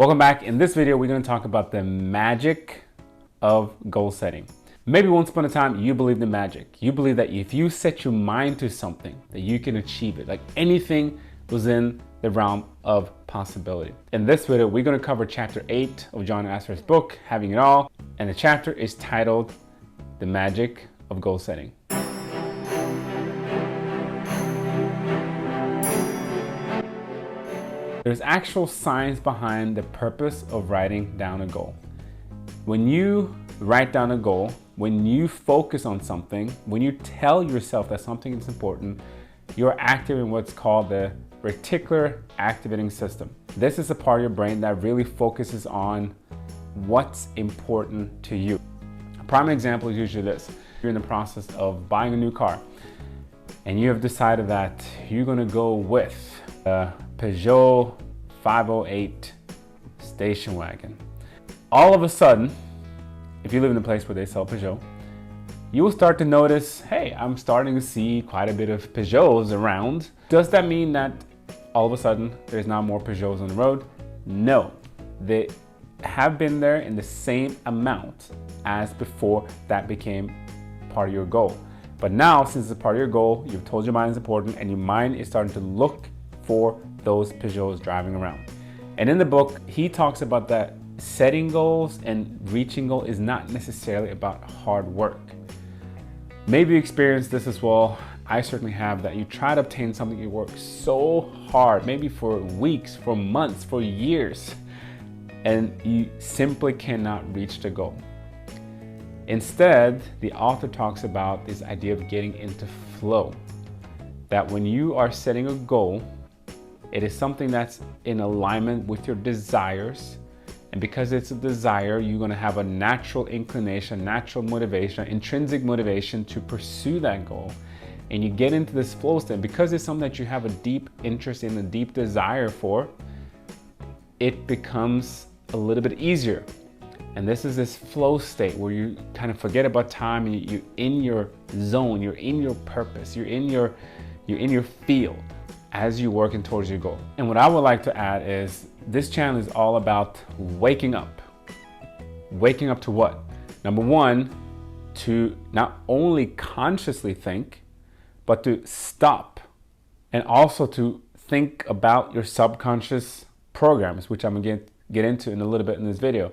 Welcome back. In this video, we're going to talk about the magic of goal setting. Maybe once upon a time, you believed in magic. You believe that if you set your mind to something, that you can achieve it. Like anything was in the realm of possibility. In this video, we're going to cover chapter 8 of Jon Assaraf's book, Having It All. And the chapter is titled The Magic of Goal Setting. There's actual science behind the purpose of writing down a goal. When you write down a goal, when you focus on something, when you tell yourself that something is important, you're activating what's called the reticular activating system. This is a part of your brain that really focuses on what's important to you. A prime example is usually this. You're in the process of buying a new car and you have decided that you're going to go with a Peugeot 508 station wagon. All of a sudden, if you live in a place where they sell Peugeot, you will start to notice, hey, I'm starting to see quite a bit of Peugeots around. Does that mean that all of a sudden there's now more Peugeots on the road? No, they have been there in the same amount as before that became part of your goal. But now, since it's part of your goal, you've told your mind it's important and your mind is starting to look for those Peugeots driving around. And in the book, he talks about that setting goals and reaching goals is not necessarily about hard work. Maybe you experienced this as well. I certainly have, that you try to obtain something, you work so hard, maybe for weeks, for months, for years, and you simply cannot reach the goal. Instead, the author talks about this idea of getting into flow. That when you are setting a goal, it is something that's in alignment with your desires. And because it's a desire, you're going to have a natural inclination, natural motivation, intrinsic motivation to pursue that goal. And you get into this flow state. Because it's something that you have a deep interest in, a deep desire for, it becomes a little bit easier. And this is this flow state where you kind of forget about time and you're in your zone, you're in your purpose, you're in your field as you're working towards your goal. And what I would like to add is this channel is all about waking up. Waking up to what? Number one, to not only consciously think, but to stop and also to think about your subconscious programs, which I'm gonna get into in a little bit in this video.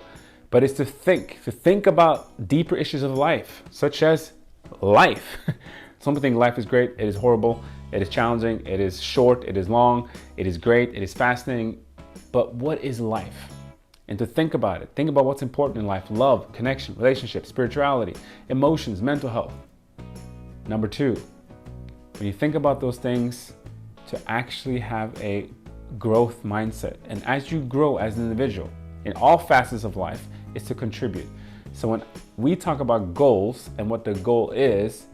But it's to think about deeper issues of life, such as life. Some people think life is great, it is horrible, it is challenging, it is short, it is long, it is great, it is fascinating. But what is life? And to think about it. Think about what's important in life: love, connection, relationships, spirituality, emotions, mental health. Number two, when you think about those things, to actually have a growth mindset. And as you grow as an individual in all facets of life, is to contribute. So when we talk about goals and what the goal is,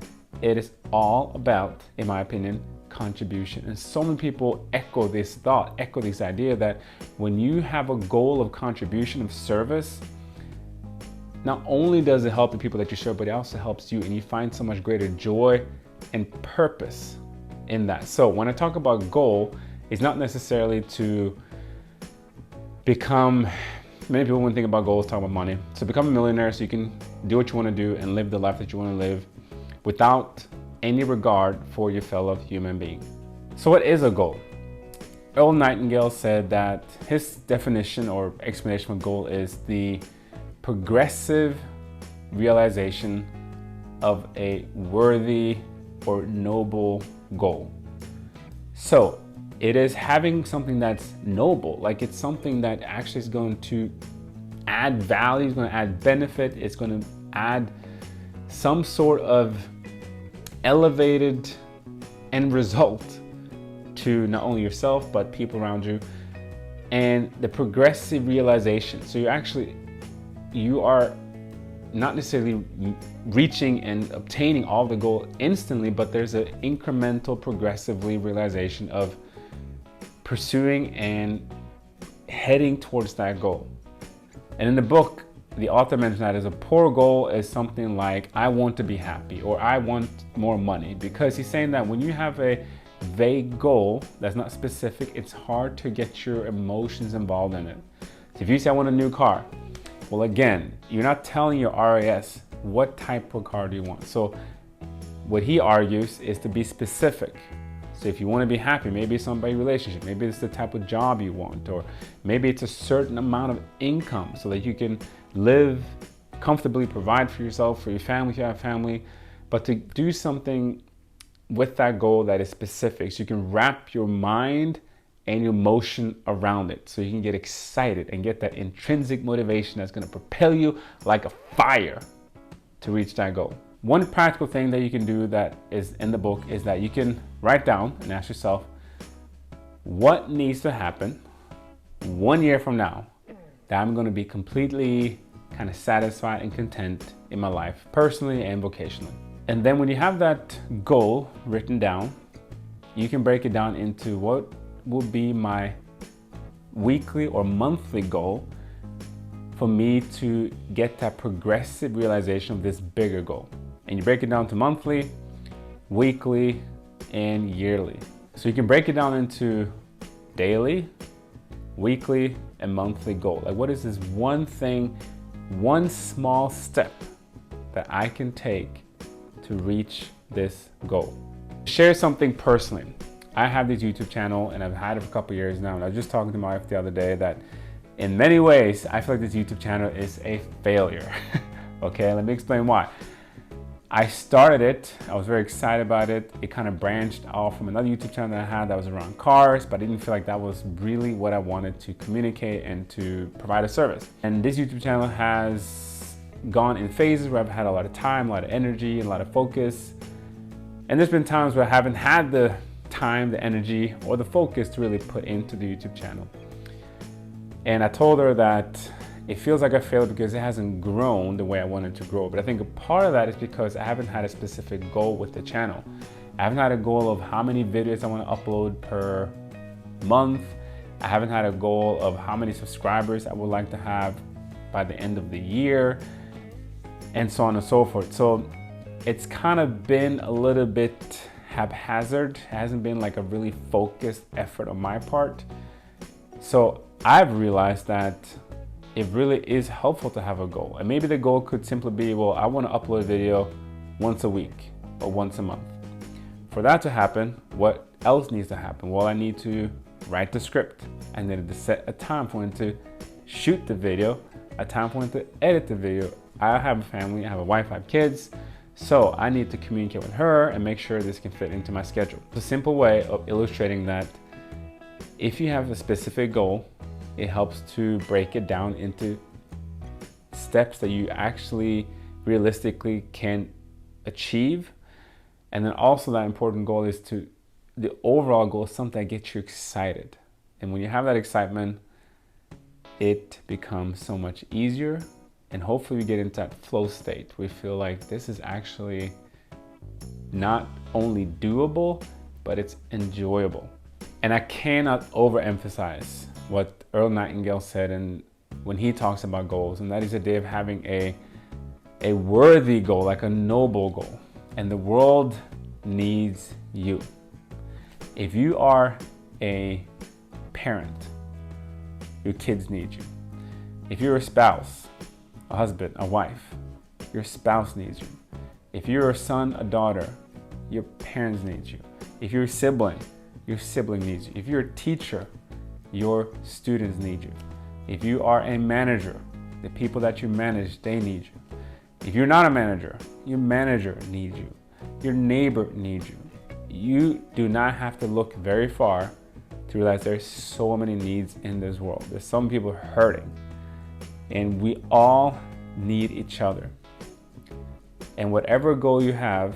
it is all about, in my opinion, contribution. And so many people echo this thought, echo this idea that when you have a goal of contribution, of service, not only does it help the people that you serve, but it also helps you, and you find so much greater joy and purpose in that. So when I talk about goal, it's not necessarily to become, many people when think about goals talk about money. So become a millionaire so you can do what you want to do and live the life that you want to live without any regard for your fellow human being. So what is a goal? Earl Nightingale said that his definition or explanation of goal is the progressive realization of a worthy or noble goal. So it is having something that's noble, like it's something that actually is going to add value, it's going to add benefit, it's going to add some sort of elevated end result to not only yourself, but people around you. And the progressive realization. So you are not necessarily reaching and obtaining all the goal instantly, but there's an incremental, progressively realization of pursuing and heading towards that goal. And in the book, the author mentioned that as a poor goal is something like, I want to be happy, or I want more money, because he's saying that when you have a vague goal that's not specific, it's hard to get your emotions involved in it. So if you say I want a new car, well, again, you're not telling your RAS what type of car do you want. So what he argues is to be specific. So if you want to be happy, maybe it's somebody's relationship, maybe it's the type of job you want, or maybe it's a certain amount of income so that you can live comfortably, provide for yourself, for your family if you have family, but to do something with that goal that is specific so you can wrap your mind and your emotion around it, so you can get excited and get that intrinsic motivation that's going to propel you like a fire to reach that goal. One practical thing that you can do that is in the book is that you can write down and ask yourself, what needs to happen 1 year from now that I'm going to be completely kind of satisfied and content in my life, personally and vocationally. And then when you have that goal written down, you can break it down into what will be my weekly or monthly goal for me to get that progressive realization of this bigger goal. And you break it down to monthly, weekly, and yearly. So you can break it down into daily, weekly, and monthly goal. Like, what is this one thing, one small step that I can take to reach this goal? Share something personally. I have this YouTube channel and I've had it for a couple years now, and I was just talking to my wife the other day that in many ways I feel like this YouTube channel is a failure. Okay, let me explain why. I started it, I was very excited about it. It kind of branched off from another YouTube channel that I had that was around cars, but I didn't feel like that was really what I wanted to communicate and to provide a service. And this YouTube channel has gone in phases where I've had a lot of time, a lot of energy, a lot of focus. And there's been times where I haven't had the time, the energy, or the focus to really put into the YouTube channel. And I told her that it feels like I failed because it hasn't grown the way I wanted to grow. But I think a part of that is because I haven't had a specific goal with the channel. I haven't had a goal of how many videos I want to upload per month. I haven't had a goal of how many subscribers I would like to have by the end of the year, and so on and so forth. So it's kind of been a little bit haphazard. It hasn't been like a really focused effort on my part. So I've realized that it really is helpful to have a goal. And maybe the goal could simply be, well, I want to upload a video once a week or once a month. For that to happen, what else needs to happen? Well, I need to write the script, and then to set a time for when to shoot the video, a time for when to edit the video. I have a family, I have a wife, I have kids. So I need to communicate with her and make sure this can fit into my schedule. It's a simple way of illustrating that if you have a specific goal, it helps to break it down into steps that you actually realistically can achieve. And then also that important goal is the overall goal is something that gets you excited. And when you have that excitement, it becomes so much easier. And hopefully we get into that flow state. We feel like this is actually not only doable, but it's enjoyable. And I cannot overemphasize what Earl Nightingale said and when he talks about goals, and that is the idea of having a worthy goal, like a noble goal. And the world needs you. If you are a parent, your kids need you. If you're a spouse, a husband, a wife, your spouse needs you. If you're a son, a daughter, your parents need you. If you're a sibling, your sibling needs you. If you're a teacher, your students need you. If you are a manager, the people that you manage, they need you. If you're not a manager, your manager needs you. Your neighbor needs you. You do not have to look very far to realize there's so many needs in this world. There's some people hurting, and we all need each other. And whatever goal you have,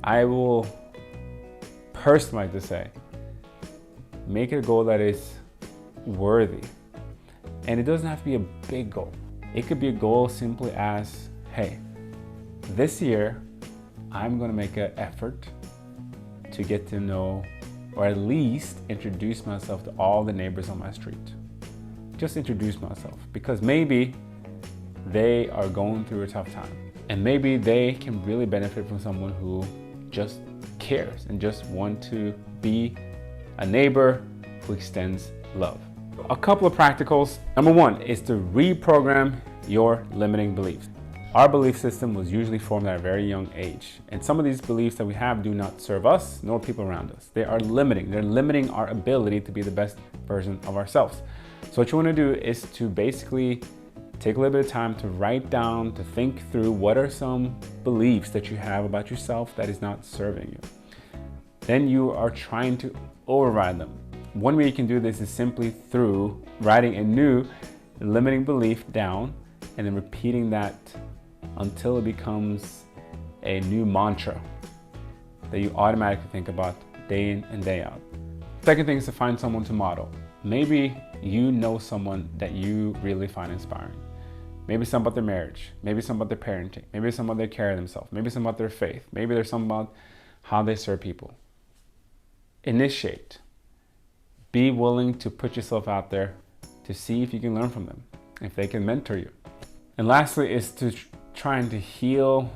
I will personally like to say, make it a goal that is worthy. And it doesn't have to be a big goal. It could be a goal simply as, hey, this year, I'm gonna make an effort to get to know, or at least introduce myself to all the neighbors on my street. Just introduce myself, because maybe they are going through a tough time. And maybe they can really benefit from someone who just cares and just want to be a neighbor who extends love. So a couple of practicals. Number one is to reprogram your limiting beliefs. Our belief system was usually formed at a very young age. And some of these beliefs that we have do not serve us nor people around us. They are limiting. They're limiting our ability to be the best version of ourselves. So what you want to do is to basically take a little bit of time to write down, to think through what are some beliefs that you have about yourself that is not serving you. Then you are trying to override them. One way you can do this is simply through writing a new limiting belief down and then repeating that until it becomes a new mantra that you automatically think about day in and day out. Second thing is to find someone to model. Maybe you know someone that you really find inspiring. Maybe some about their marriage, maybe some about their parenting, maybe some about their care of themselves, maybe some about their faith, maybe there's some about how they serve people. Initiate. Be willing to put yourself out there to see if you can learn from them, if they can mentor you. And lastly is to trying to heal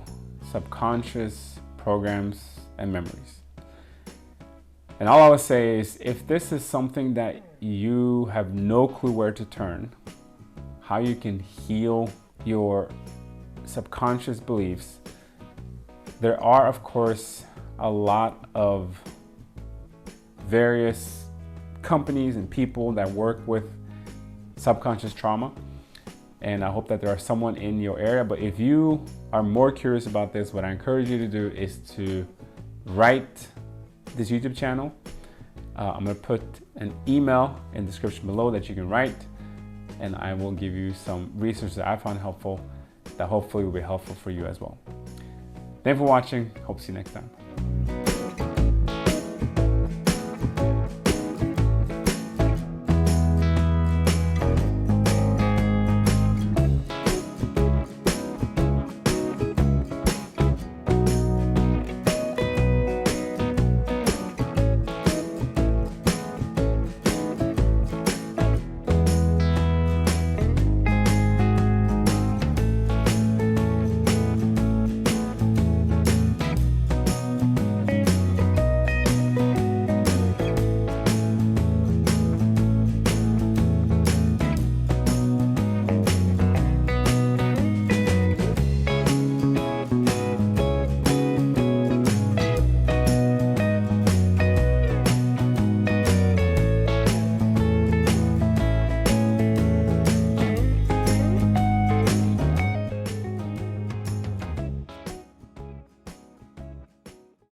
subconscious programs and memories. And all I would say is if this is something that you have no clue where to turn, how you can heal your subconscious beliefs, there are, of course, a lot of various companies and people that work with subconscious trauma. And I hope that there are someone in your area. But if you are more curious about this, what I encourage you to do is to write this YouTube channel. I'm going to put an email in the description below that you can write, and I will give you some resources that I found helpful that hopefully will be helpful for you as well. Thanks for watching. Hope to see you next time.